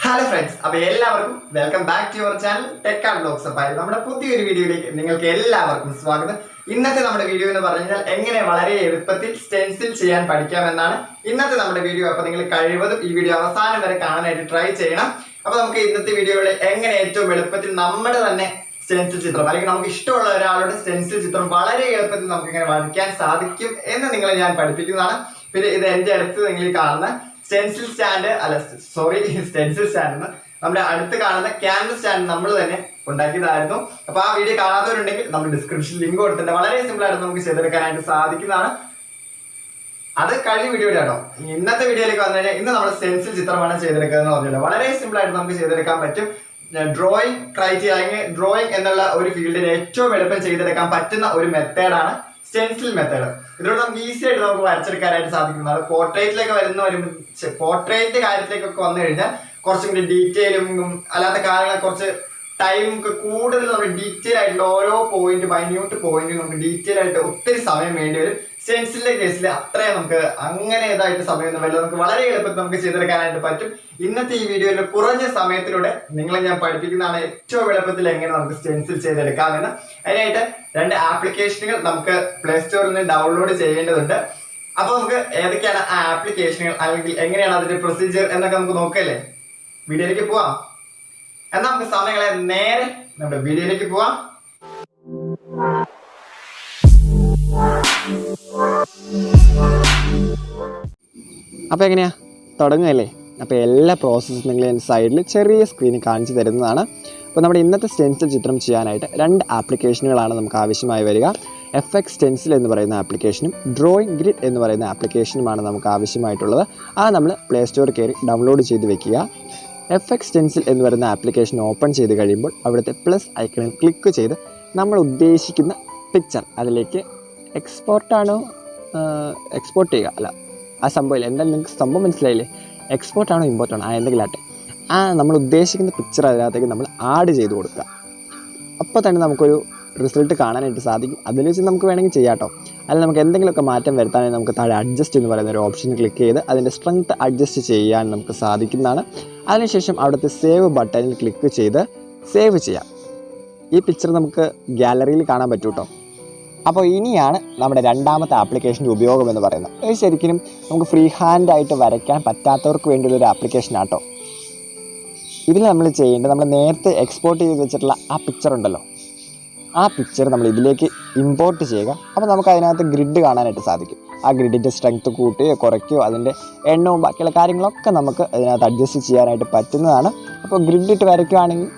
Hello friends, welcome back to your channel Tech and Vlogs. നമ്മുടെ പുതിയൊരു വീഡിയോയിലേക്ക് നിങ്ങൾക്ക് എല്ലാവർക്കും സ്വാഗതം. ഇന്നത്തെ നമ്മുടെ വീഡിയോ എന്ന് പറഞ്ഞാൽ എങ്ങനെ വളരെ എളുപ്പത്തിൽ സ്റ്റെൻസിൽ ചെയ്യാൻ പഠിക്കാമെന്നാണ് ഇന്നത്തെ നമ്മുടെ വീഡിയോ. അപ്പോൾ നിങ്ങൾ കഴിവതും ഈ വീഡിയോ അവസാനം വരെ കാണാനായിട്ട് ട്രൈ ചെയ്യണം. അപ്പോൾ നമുക്ക് ഇന്നത്തെ വീഡിയോയിൽ എങ്ങനെ ഏറ്റവും എളുപ്പത്തിൽ നമ്മുടെ തന്നെ സ്റ്റെൻസിൽ ചിത്രം അല്ലെങ്കിൽ നമുക്ക് ഇഷ്ടമുള്ള ഒരാളുടെ സ്റ്റെൻസിൽ ചിത്രം വളരെ എളുപ്പത്തിൽ നമുക്ക് ഇങ്ങനെ വരയ്ക്കാൻ സാധിക്കും എന്ന് നിങ്ങളെ ഞാൻ പഠിപ്പിക്കുന്നതാണ്. പിന്നെ ഇത് എൻ്റെ അടുത്ത് നിങ്ങൾ കാണുന്ന സ്റ്റെൻസിൽ സ്റ്റാൻഡ് നമ്മുടെ അടുത്ത് കാണുന്ന ക്യാൻവസ് സ്റ്റാൻഡ് നമ്മൾ തന്നെ ഉണ്ടാക്കിയതായിരുന്നു. അപ്പൊ ആ വീഡിയോ കാണാത്തവരുണ്ടെങ്കിൽ നമ്മൾ ഡിസ്ക്രിപ്ഷനിൽ ലിങ്ക് കൊടുത്തിട്ടുണ്ട്. വളരെ സിമ്പിൾ ആയിട്ട് നമുക്ക് ചെയ്തെടുക്കാനായിട്ട് സാധിക്കുന്നതാണ്. അത് കഴിഞ്ഞ വീഡിയോയുടെ ആണോ. ഇന്നത്തെ വീഡിയോയിലേക്ക് വന്നു കഴിഞ്ഞാൽ ഇന്ന് നമ്മൾ സ്റ്റെൻസിൽ ചിത്രമാണ് ചെയ്തെടുക്കുന്നത് പറഞ്ഞല്ലോ. വളരെ സിമ്പിൾ ആയിട്ട് നമുക്ക് ചെയ്തെടുക്കാൻ പറ്റും. ഡ്രോയിങ് ക്രൈറ്റീരിയ അല്ലെങ്കിൽ ഡ്രോയിങ് എന്നുള്ള ഒരു ഫീൽഡിൽ ഏറ്റവും എളുപ്പം ചെയ്തെടുക്കാൻ പറ്റുന്ന ഒരു മെത്തേഡാണ് സ്റ്റെൻസിൽ മെത്തേഡ്. ഇതിലൂടെ നമുക്ക് ഈസി ആയിട്ട് നമുക്ക് വരച്ചെടുക്കാനായിട്ട് സാധിക്കുന്നത്. പോർട്രേറ്റ് കാര്യത്തിലേക്കൊക്കെ വന്നു കഴിഞ്ഞാൽ കുറച്ചും കൂടി ഡീറ്റെയിലും അല്ലാത്ത കാര്യങ്ങളെ കുറച്ച് ടൈം കൂടുതൽ നമ്മൾ ഡീറ്റെയിൽ ആയിട്ടുള്ള ഓരോ മൈന്യൂട്ട് പോയിന്റും നമുക്ക് ഡീറ്റെയിൽ ആയിട്ട് ഒത്തിരി സമയം വേണ്ടി വരും. സ്റ്റെൻസിലിന്റെ കേസിൽ അത്രയും നമുക്ക് അങ്ങനെ ഏതായിട്ട് സമയമൊന്നും വരില്ല. നമുക്ക് വളരെ എളുപ്പത്തിൽ നമുക്ക് ചെയ്തെടുക്കാനായിട്ട് പറ്റും. ഇന്നത്തെ ഈ വീഡിയോയിൽ കുറഞ്ഞ സമയത്തിലൂടെ നിങ്ങളെ ഞാൻ പഠിപ്പിക്കുന്നതാണ് ഏറ്റവും എളുപ്പത്തിൽ എങ്ങനെ നമുക്ക് സ്റ്റെൻസിൽ ചെയ്തെടുക്കാമെന്ന്. അതിനായിട്ട് 2 ആപ്ലിക്കേഷനുകൾ നമുക്ക് പ്ലേ സ്റ്റോറിൽ നിന്ന് ഡൗൺലോഡ് ചെയ്യേണ്ടതുണ്ട്. അപ്പൊ നമുക്ക് ഏതൊക്കെയാണ് ആ ആപ്ലിക്കേഷനുകൾ അല്ലെങ്കിൽ എങ്ങനെയാണ് അതിന്റെ പ്രൊസീജിയർ എന്നൊക്കെ നമുക്ക് നോക്കല്ലേ. വീഡിയോയിലേക്ക് പോവാം. എന്നാൽ നമുക്ക് സമയങ്ങളെ നേരെ നമ്മുടെ വീഡിയോയിലേക്ക് പോവാം. അപ്പോൾ എങ്ങനെയാ തുടങ്ങുകയല്ലേ. അപ്പോൾ എല്ലാ പ്രോസസ്സും നിങ്ങൾ എൻ്റെ സൈഡിൽ ചെറിയ സ്ക്രീനിൽ കാണിച്ചു തരുന്നതാണ്. അപ്പോൾ നമ്മുടെ ഇന്നത്തെ സ്റ്റെൻസിൽ ചിത്രം ചെയ്യാനായിട്ട് 2 ആപ്ലിക്കേഷനുകളാണ് നമുക്ക് ആവശ്യമായി വരിക. FX സ്റ്റെൻസിൽ എന്ന് പറയുന്ന ആപ്ലിക്കേഷനും ഡ്രോയിങ് ഗ്രിഡ് എന്ന് പറയുന്ന ആപ്ലിക്കേഷനുമാണ് നമുക്ക് ആവശ്യമായിട്ടുള്ളത്. അത് നമ്മൾ പ്ലേ സ്റ്റോറിൽ കയറി ഡൗൺലോഡ് ചെയ്ത് വെക്കുക. FX സ്റ്റെൻസിൽ എന്ന് പറയുന്ന ആപ്ലിക്കേഷൻ ഓപ്പൺ ചെയ്ത് കഴിയുമ്പോൾ അവിടുത്തെ പ്ലസ് ഐക്കണിൽ ക്ലിക്ക് ചെയ്ത് നമ്മൾ ഉദ്ദേശിക്കുന്ന പിക്ചർ അതിലേക്ക് എക്സ്പോർട്ട് ചെയ്യുക. അല്ല, ആ സംഭവമില്ല, എന്തായാലും നിങ്ങൾക്ക് സംഭവം മനസ്സിലായില്ലേ. എക്സ്പോർട്ടാണോ ഇമ്പോർട്ടാണോ എന്തെങ്കിലും ആട്ടെ, നമ്മൾ ഉദ്ദേശിക്കുന്ന പിക്ചർ അതിനകത്തേക്ക് നമ്മൾ ആഡ് ചെയ്ത് കൊടുക്കുക. അപ്പോൾ തന്നെ നമുക്കൊരു റിസൾട്ട് കാണാനായിട്ട് സാധിക്കും. അതിൽ വെച്ച് നമുക്ക് വേണമെങ്കിൽ ചെയ്യാം കേട്ടോ. അല്ലെങ്കിൽ നമുക്ക് എന്തെങ്കിലുമൊക്കെ മാറ്റം വരുത്താനായി നമുക്ക് താഴെ അഡ്ജസ്റ്റ് എന്ന് പറയുന്ന ഒരു ഓപ്ഷൻ ക്ലിക്ക് ചെയ്ത് അതിൻ്റെ സ്ട്രെങ്ത് അഡ്ജസ്റ്റ് ചെയ്യാൻ നമുക്ക് സാധിക്കുന്നതാണ്. അതിനുശേഷം അവിടുത്തെ സേവ് ബട്ടണിൽ ക്ലിക്ക് ചെയ്ത് സേവ് ചെയ്യാം. ഈ പിക്ചർ നമുക്ക് ഗാലറിയിൽ കാണാൻ പറ്റും കേട്ടോ. അപ്പോൾ ഇനിയാണ് നമ്മുടെ രണ്ടാമത്തെ ആപ്ലിക്കേഷൻ്റെ ഉപയോഗം എന്ന് പറയുന്നത്. ഇത് ശരിക്കും നമുക്ക് ഫ്രീ ഹാൻഡായിട്ട് വരയ്ക്കാൻ പറ്റാത്തവർക്ക് വേണ്ടിയുള്ളൊരു ആപ്ലിക്കേഷനാണ് കേട്ടോ. ഇതിൽ നമ്മൾ ചെയ്യേണ്ടത്, നമ്മൾ നേരത്തെ എക്സ്പോർട്ട് ചെയ്ത് വെച്ചിട്ടുള്ള ആ പിക്ചർ ഉണ്ടല്ലോ, ആ പിക്ചർ നമ്മൾ ഇതിലേക്ക് ഇമ്പോർട്ട് ചെയ്യുക. അപ്പോൾ നമുക്ക് അതിനകത്ത് ഗ്രിഡ് കാണാനായിട്ട് സാധിക്കും. ആ ഗ്രിഡിൻ്റെ സ്ട്രെങ്ത്ത് കൂട്ടുകയോ കുറയ്ക്കുകയോ അതിൻ്റെ എണ്ണവും ബാക്കിയുള്ള കാര്യങ്ങളൊക്കെ നമുക്ക് അതിനകത്ത് അഡ്ജസ്റ്റ് ചെയ്യാനായിട്ട് പറ്റുന്നതാണ്. അപ്പോൾ ഗ്രിഡ് ഇട്ട് വരയ്ക്കുകയാണെങ്കിൽ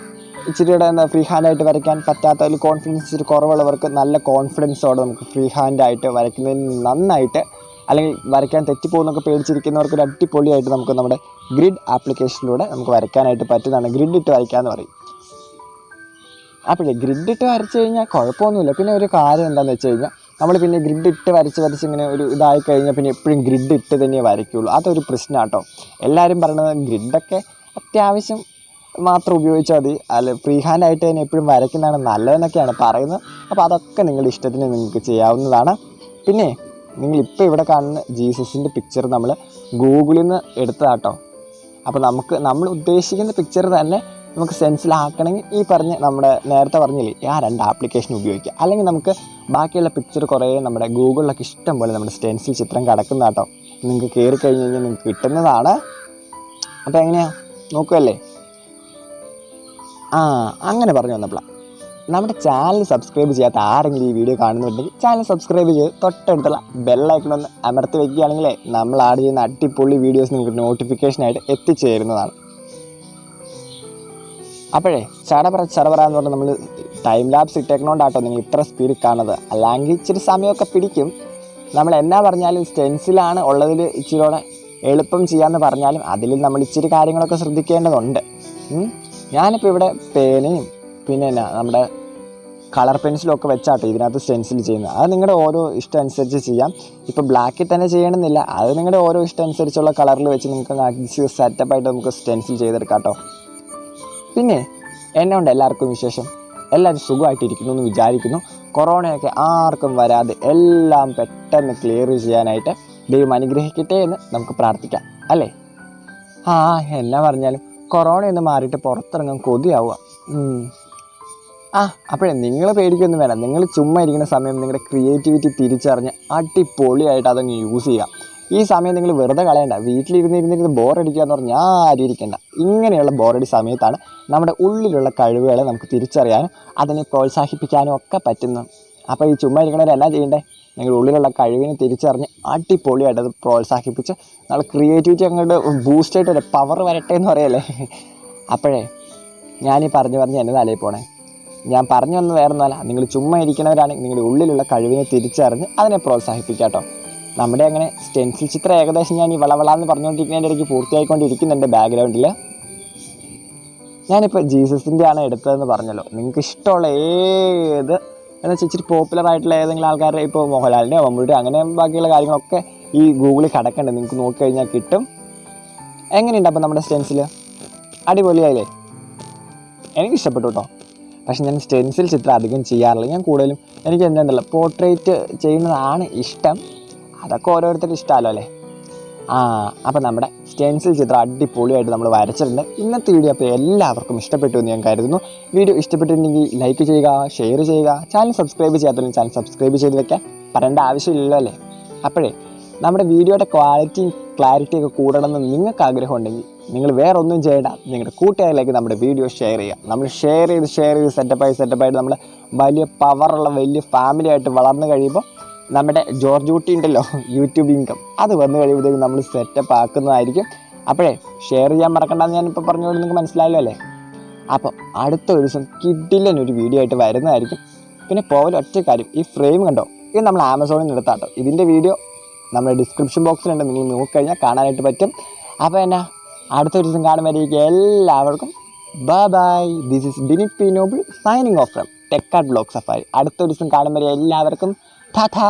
ഇച്ചിരിയുടെ ഫ്രീ ഹാൻഡായിട്ട് വരയ്ക്കാൻ പറ്റാത്ത ഒരു കോൺഫിഡൻസ് ഇച്ചിരി കുറവുള്ളവർക്ക് നല്ല കോൺഫിഡൻസോടെ നമുക്ക് ഫ്രീ ഹാൻഡായിട്ട് വരയ്ക്കുന്നതിന് നന്നായിട്ട്, അല്ലെങ്കിൽ വരയ്ക്കാൻ തെറ്റിപ്പോകുന്നൊക്കെ പേടിച്ചിരിക്കുന്നവർക്ക് ഒരു അടിപൊളിയായിട്ട് നമുക്ക് നമ്മുടെ ഗ്രിഡ് ആപ്ലിക്കേഷനിലൂടെ നമുക്ക് വരയ്ക്കാനായിട്ട് പറ്റുന്നതാണ്. ഗ്രിഡ് ഇട്ട് വരയ്ക്കാമെന്ന് പറയും. അപ്പോഴേ ഗ്രിഡ് ഇട്ട് വരച്ച് കഴിഞ്ഞാൽ കുഴപ്പമൊന്നുമില്ല. പിന്നെ ഒരു കാര്യം എന്താണെന്ന് വെച്ച് കഴിഞ്ഞാൽ നമ്മൾ പിന്നെ ഗ്രിഡ് ഇട്ട് വരച്ച് ഇങ്ങനെ ഒരു ഇതായി കഴിഞ്ഞാൽ പിന്നെ എപ്പോഴും ഗ്രിഡ് ഇട്ട് തന്നെ വരയ്ക്കുള്ളൂ. അതൊരു പ്രശ്നം കേട്ടോ. എല്ലാവരും പറയുന്നത് ഗ്രിഡൊക്കെ അത്യാവശ്യം മാത്രം ഉപയോഗിച്ചാൽ മതി, അല്ല ഫ്രീ ഹാൻഡായിട്ട് തന്നെ എപ്പോഴും വരയ്ക്കുന്നതാണ് നല്ലതെന്നൊക്കെയാണ് പറയുന്നത്. അപ്പോൾ അതൊക്കെ നിങ്ങളുടെ ഇഷ്ടത്തിന് നിങ്ങൾക്ക് ചെയ്യാവുന്നതാണ്. പിന്നെ നിങ്ങളിപ്പോൾ ഇവിടെ കാണുന്ന ജീസസിൻ്റെ പിക്ചർ നമ്മൾ ഗൂഗിളിൽ നിന്ന് എടുത്തതാട്ടോ. അപ്പോൾ നമ്മൾ ഉദ്ദേശിക്കുന്ന പിക്ചർ തന്നെ നമുക്ക് സ്റ്റെൻസിലാക്കണമെങ്കിൽ ഈ നമ്മുടെ നേരത്തെ പറഞ്ഞില്ലേ ആ 2 ആപ്ലിക്കേഷൻ ഉപയോഗിക്കുക. അല്ലെങ്കിൽ നമുക്ക് ബാക്കിയുള്ള പിക്ചർ കുറേ നമ്മുടെ ഗൂഗിളിലൊക്കെ ഇഷ്ടം പോലെ നമ്മുടെ സ്റ്റെൻസിൽ ചിത്രം കിടക്കുന്നതാട്ടോ. നിങ്ങൾക്ക് കയറി കഴിഞ്ഞ് കഴിഞ്ഞാൽ നിങ്ങൾക്ക് കിട്ടുന്നതാണ്. അപ്പോൾ എങ്ങനെയാണ് നോക്കുകയല്ലേ. അങ്ങനെ പറഞ്ഞു വന്നപ്പോഴാണ് നമ്മുടെ ചാനൽ സബ്സ്ക്രൈബ് ചെയ്യാത്ത ആരെങ്കിലും ഈ വീഡിയോ കാണുന്നുണ്ടെങ്കിൽ ചാനൽ സബ്സ്ക്രൈബ് ചെയ്ത് തൊട്ടടുത്തുള്ള ബെല്ലൈക്കണൊന്ന് അമർത്തി വയ്ക്കുകയാണെങ്കിലേ നമ്മൾ ആഡ് ചെയ്യുന്ന അടിപൊളി വീഡിയോസ് നിങ്ങൾക്ക് നോട്ടിഫിക്കേഷനായിട്ട് എത്തിച്ചേരുന്നതാണ്. അപ്പോഴേ ചടപറ എന്ന് പറഞ്ഞാൽ നമ്മൾ ടൈം ലാബ്സ് ഇട്ടേക്കണോണ്ടാട്ടോ നിങ്ങൾ ഇത്ര സ്പീഡിൽ കാണുന്നത്. അല്ലെങ്കിൽ ഇച്ചിരി സമയമൊക്കെ പിടിക്കും. നമ്മൾ എന്നാ പറഞ്ഞാലും സ്റ്റെൻസിലാണ് ഉള്ളതിൽ ഇച്ചിരിയോടെ എളുപ്പം ചെയ്യാമെന്ന് പറഞ്ഞാലും അതിൽ നമ്മൾ ഇച്ചിരി കാര്യങ്ങളൊക്കെ ശ്രദ്ധിക്കേണ്ടതുണ്ട്. ഞാനിപ്പോൾ ഇവിടെ പേനയും പിന്നെ നമ്മുടെ കളർ പെൻസിലും ഒക്കെ വെച്ചാട്ടോ ഇതിനകത്ത് സ്റ്റെൻസിൽ ചെയ്യുന്നത്. അത് നിങ്ങളുടെ ഓരോ ഇഷ്ടം അനുസരിച്ച് ചെയ്യാം. ഇപ്പോൾ ബ്ലാക്കിൽ തന്നെ ചെയ്യണമെന്നില്ല. അത് നിങ്ങളുടെ ഓരോ ഇഷ്ടം അനുസരിച്ചുള്ള കളറിൽ വെച്ച് നിങ്ങൾക്ക് സെറ്റപ്പായിട്ട് നമുക്ക് സ്റ്റെൻസിൽ ചെയ്തെടുക്കാം കേട്ടോ. പിന്നെ എന്നെ കൊണ്ട് എല്ലാവർക്കും വിശേഷം, എല്ലാവരും സുഖമായിട്ടിരിക്കുന്നു എന്ന് വിചാരിക്കുന്നു. കൊറോണയൊക്കെ ആർക്കും വരാതെ എല്ലാം പെട്ടെന്ന് ക്ലിയർ ചെയ്യാനായിട്ട് ദൈവം അനുഗ്രഹിക്കട്ടെ എന്ന് നമുക്ക് പ്രാർത്ഥിക്കാം അല്ലേ. എന്നാ പറഞ്ഞാലും കൊറോണയൊന്ന് മാറിയിട്ട് പുറത്തിറങ്ങാൻ കൊതിയാവുക. അപ്പോഴേ നിങ്ങൾ പേടിക്കൊന്നും വേണം. നിങ്ങൾ ചുമ്മാ ഇരിക്കുന്ന സമയം നിങ്ങളുടെ ക്രിയേറ്റിവിറ്റി തിരിച്ചറിഞ്ഞ് അടിപൊളിയായിട്ട് അതങ്ങ് യൂസ് ചെയ്യുക. ഈ സമയം നിങ്ങൾ വെറുതെ കളയണ്ട. വീട്ടിലിരുന്നിരുന്നിരുന്ന് ബോറടിക്കുക എന്ന് പറഞ്ഞാൽ ആരും ഇരിക്കേണ്ട. ഇങ്ങനെയുള്ള ബോറടി സമയത്താണ് നമ്മുടെ ഉള്ളിലുള്ള കഴിവുകളെ നമുക്ക് തിരിച്ചറിയാനും അതിനെ പ്രോത്സാഹിപ്പിക്കാനും ഒക്കെ പറ്റുന്നു. അപ്പോൾ ഈ ചുമ്മാ ഇരിക്കണവർ എന്നാ ചെയ്യണ്ടേ? നിങ്ങളുടെ ഉള്ളിലുള്ള കഴിവിനെ തിരിച്ചറിഞ്ഞ് അടിപൊളിയായിട്ട് അത് പ്രോത്സാഹിപ്പിച്ച് നമ്മൾ ക്രിയേറ്റിവിറ്റി അങ്ങോട്ട് ബൂസ്റ്റായിട്ട് വരെ പവർ വരട്ടെ എന്ന് പറയല്ലേ. അപ്പോഴേ ഞാനീ പറഞ്ഞ് എൻ്റെ തലയിൽ പോണേ. ഞാൻ പറഞ്ഞു വന്ന് വേറെ ഒന്നുമല്ല, നിങ്ങൾ ചുമ്മാ ഇരിക്കുന്നവരാണെങ്കിൽ നിങ്ങളുടെ ഉള്ളിലുള്ള കഴിവിനെ തിരിച്ചറിഞ്ഞ് അതിനെ പ്രോത്സാഹിപ്പിക്കുക കേട്ടോ. നമ്മുടെ അങ്ങനെ സ്റ്റെൻസിൽ ചിത്രം ഏകദേശം ഞാൻ ഈ വളവളാന്ന് പറഞ്ഞുകൊണ്ടിരിക്കുന്നതിൻ്റെ ഇടയ്ക്ക് പൂർത്തിയായിക്കൊണ്ടിരിക്കുന്നുണ്ട്. ബാക്ക്ഗ്രൗണ്ടിൽ ഞാനിപ്പോൾ ജീസസിൻ്റെ ആണ് എടുത്തതെന്ന് പറഞ്ഞല്ലോ. നിങ്ങൾക്ക് ഇഷ്ടമുള്ള ഏത് എന്ന് വെച്ചാൽ ഇച്ചിരി പോപ്പുലറായിട്ടുള്ള ഏതെങ്കിലും ആൾക്കാരുടെ, ഇപ്പോൾ മോഹൻലാലിൻ്റെയോ മമ്മൂട്ടിയോ അങ്ങനെ ബാക്കിയുള്ള കാര്യങ്ങളൊക്കെ ഈ ഗൂഗിളിൽ കിടക്കണ്ട്. നിങ്ങൾക്ക് നോക്കിക്കഴിഞ്ഞാൽ കിട്ടും. എങ്ങനെയുണ്ട് അപ്പോൾ നമ്മുടെ സ്റ്റെൻസിൽ? അടിപൊളിയായില്ലേ? എനിക്കിഷ്ടപ്പെട്ടു കേട്ടോ. പക്ഷെ ഞാൻ സ്റ്റെൻസിൽ ചിത്രം അധികം ചെയ്യാറില്ല. ഞാൻ കൂടുതലും എനിക്ക് എന്താണെന്നല്ല പോർട്രേറ്റ് ചെയ്യുന്നതാണ് ഇഷ്ടം. അതൊക്കെ ഓരോരുത്തരുടെ ഇഷ്ടമല്ലോ അല്ലേ. അപ്പോൾ നമ്മുടെ സ്റ്റെൻസിൽ ചിത്രം അടിപൊളിയായിട്ട് നമ്മൾ വരച്ചിട്ടുണ്ട്. ഇന്നത്തെ വീഡിയോ അപ്പോൾ എല്ലാവർക്കും ഇഷ്ടപ്പെട്ടു എന്ന് ഞാൻ കരുതുന്നു. വീഡിയോ ഇഷ്ടപ്പെട്ടിട്ടുണ്ടെങ്കിൽ ലൈക്ക് ചെയ്യുക, ഷെയർ ചെയ്യുക. ചാനൽ സബ്സ്ക്രൈബ് ചെയ്യാത്തവരും ചാനൽ സബ്സ്ക്രൈബ് ചെയ്ത് വെക്കാൻ പറയേണ്ട ആവശ്യമില്ലല്ലോ അല്ലേ. അപ്പോഴേ നമ്മുടെ വീഡിയോയുടെ ക്ലാരിറ്റി ഒക്കെ കൂടണമെന്ന് നിങ്ങൾക്ക് ആഗ്രഹം ഉണ്ടെങ്കിൽ നിങ്ങൾ വേറെ ഒന്നും ചെയ്യേണ്ട. നിങ്ങളുടെ കൂട്ടുകാരിലേക്ക് നമ്മുടെ വീഡിയോ ഷെയർ ചെയ്യുക. നമ്മൾ ഷെയർ ചെയ്ത് സെറ്റപ്പായിട്ട് നമ്മൾ വലിയ പവറുള്ള വലിയ ഫാമിലി ആയിട്ട് വളർന്നു കഴിയുമ്പോൾ നമ്മുടെ ജോർജ് കുട്ടി ഉണ്ടല്ലോ യൂട്യൂബ് ഇൻകം, അത് വന്നു കഴിയുമ്പോഴത്തേക്കും നമ്മൾ സെറ്റപ്പ് ആക്കുന്നതായിരിക്കും. അപ്പോഴേ ഷെയർ ചെയ്യാൻ മറക്കണ്ടെന്ന് ഞാനിപ്പോൾ പറഞ്ഞുകൊണ്ട് നിങ്ങൾക്ക് മനസ്സിലായല്ലോ അല്ലേ. അപ്പോൾ അടുത്ത ഒരു ദിവസം കിഡിലൊരു വീഡിയോ ആയിട്ട് വരുന്നതായിരിക്കും. പിന്നെ പോവൽ ഒറ്റ കാര്യം, ഈ ഫ്രെയിം കണ്ടോ, ഇത് നമ്മൾ ആമസോണിൽ നിന്ന് എടുത്താട്ടോ. ഇതിൻ്റെ വീഡിയോ നമ്മുടെ ഡിസ്ക്രിപ്ഷൻ ബോക്സിലുണ്ട്, നിങ്ങൾ നോക്കിക്കഴിഞ്ഞാൽ കാണാനായിട്ട് പറ്റും. അപ്പോൾ എന്നാ അടുത്ത ദിവസം കാണുമ്പോഴേക്കും എല്ലാവർക്കും bye. This is Dinit P Noble signing off from tech art blog safari. അടുത്ത ദിവസം കാണുമ്പോൾ എല്ലാവർക്കും ടാറ്റാ.